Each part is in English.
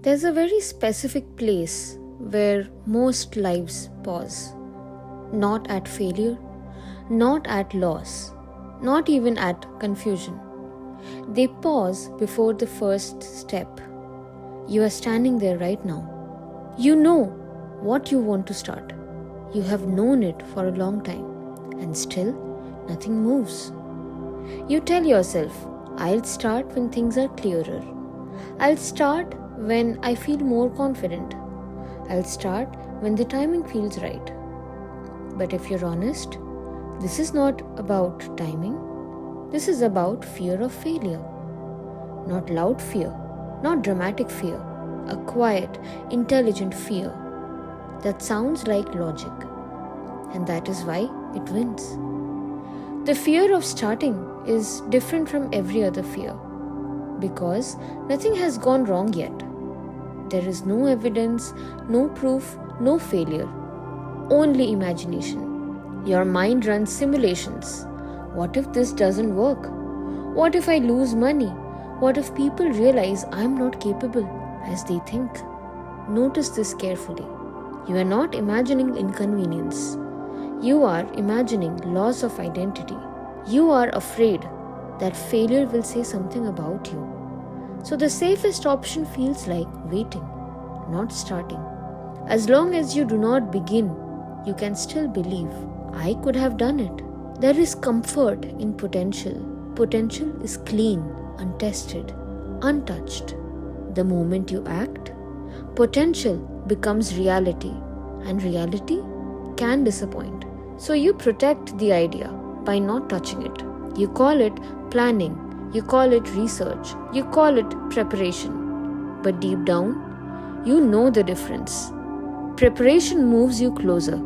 There's a very specific place where most lives pause. Not at failure, not at loss, not even at confusion. They pause before the first step. You are standing there right now. You know what you want to start. You have known it for a long time, and still nothing moves. You tell yourself, I'll start when things are clearer. I'll start when I feel more confident. I'll start when the timing feels right. But if you're honest, this is not about timing. This is about fear of failure. Not loud fear, not dramatic fear, a quiet, intelligent fear that sounds like logic. And that is why it wins. The fear of starting is different from every other fear because nothing has gone wrong yet. There is no evidence, no proof, no failure, only imagination. Your mind runs simulations. What if this doesn't work? What if I lose money? What if people realize I'm not capable as they think? Notice this carefully. You are not imagining inconvenience. You are imagining loss of identity. You are afraid that failure will say something about you. So the safest option feels like waiting, not starting. As long as you do not begin, you can still believe, I could have done it. There is comfort in potential. Potential is clean, untested, untouched. The moment you act, potential becomes reality, and reality can disappoint. So you protect the idea by not touching it. You call it planning, you call it research, you call it preparation. But deep down, you know the difference. Preparation moves you closer.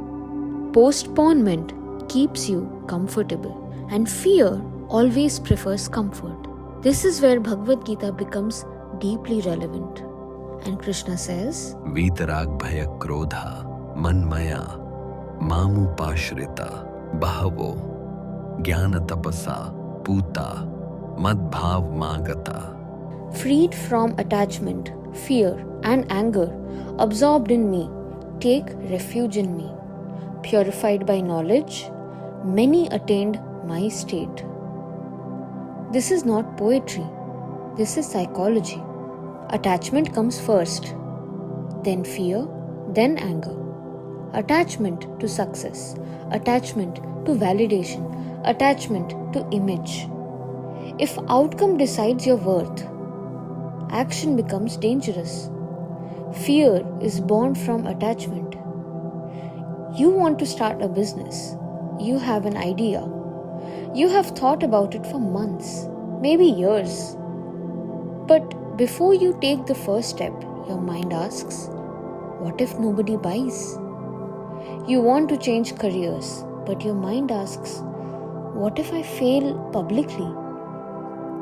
Postponement keeps you comfortable. And fear always prefers comfort. This is where Bhagavad Gita becomes deeply relevant. And Krishna says, Vitarag bhaya krodha manmaya mamupashrita bahavo jnana tapasa puta madbhav magata. freed from attachment, fear, and anger, absorbed in me, take refuge in me. Purified by knowledge, many attained my state. This is not poetry. This is psychology. Attachment comes first, then fear, then anger. Attachment to success, attachment to validation, attachment to image. If outcome decides your worth, action becomes dangerous. Fear is born from attachment. You want to start a business. You have an idea. You have thought about it for months, maybe years. But before you take the first step, your mind asks, what if nobody buys? You want to change careers, but your mind asks, what if I fail publicly?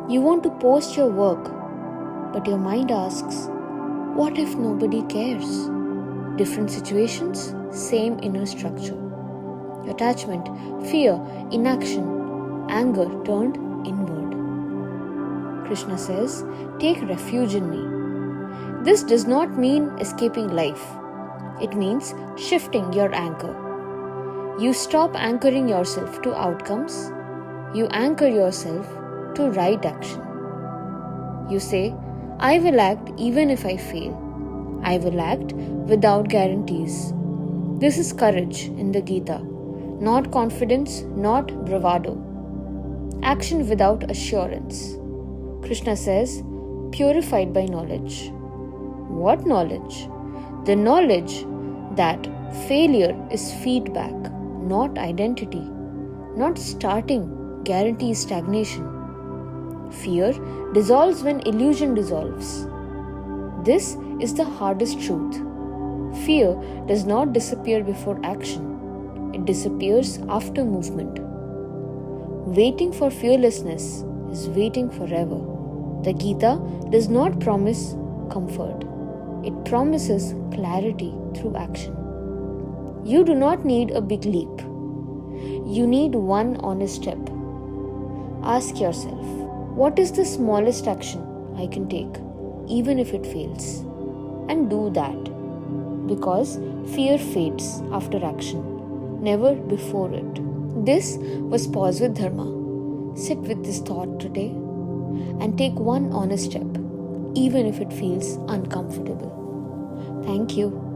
You want to post your work, but your mind asks, what if nobody cares? Different situations, same inner structure. Attachment, fear, inaction, anger turned inward. Krishna says, take refuge in me. This does not mean escaping life. It means shifting your anchor. You stop anchoring yourself to outcomes. You anchor yourself to right action. You say, I will act even if I fail. I will act without guarantees. This is courage in the Gita. Not confidence, not bravado. Action without assurance. Krishna says, purified by knowledge. What knowledge? The knowledge that failure is feedback, not identity. Not starting guarantees stagnation. Fear dissolves when illusion dissolves. This is the hardest truth. Fear does not disappear before action. It disappears after movement. Waiting for fearlessness is waiting forever. The Gita does not promise comfort. It promises clarity through action. You do not need a big leap. You need one honest step. Ask yourself, what is the smallest action I can take, even if it fails? and do that. Because fear fades after action, never before it. This was Pause with Dharma. Sit with this thought today and take one honest step, even if it feels uncomfortable. Thank you.